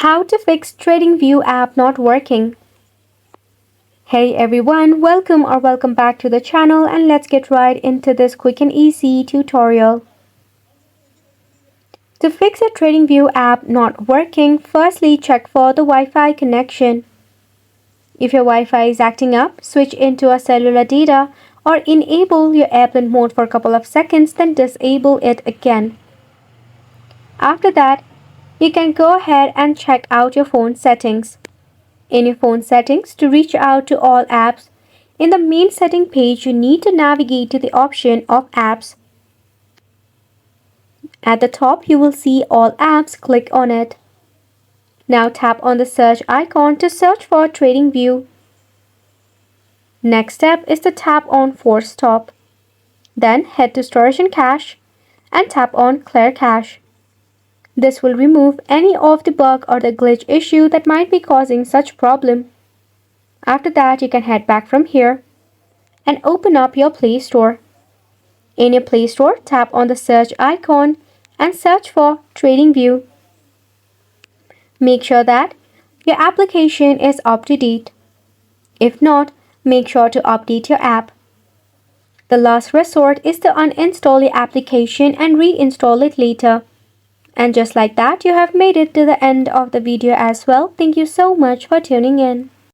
How to fix TradingView app not working. Hey everyone, welcome back to the channel, and let's get right into this quick and easy tutorial. To fix a TradingView app not working, firstly check for the Wi-Fi connection. If your Wi-Fi is acting up, switch into a cellular data or enable your airplane mode for a couple of seconds, then disable it again. After that, you can go ahead and check out your phone settings. In your phone settings, to reach out to all apps, in the main setting page, you need to navigate to the option of apps. At the top, you will see all apps. Click on it. Now tap on the search icon to search for TradingView. Next step is to tap on Force Stop. Then head to Storage and Cache and tap on Clear Cache. This will remove any of the bug or the glitch issue that might be causing such problem. After that, you can head back from here and open up your Play Store. In your Play Store, tap on the search icon and search for TradingView. Make sure that your application is up to date. If not, make sure to update your app. The last resort is to uninstall your application and reinstall it later. And just like that, you have made it to the end of the video as well. Thank you so much for tuning in.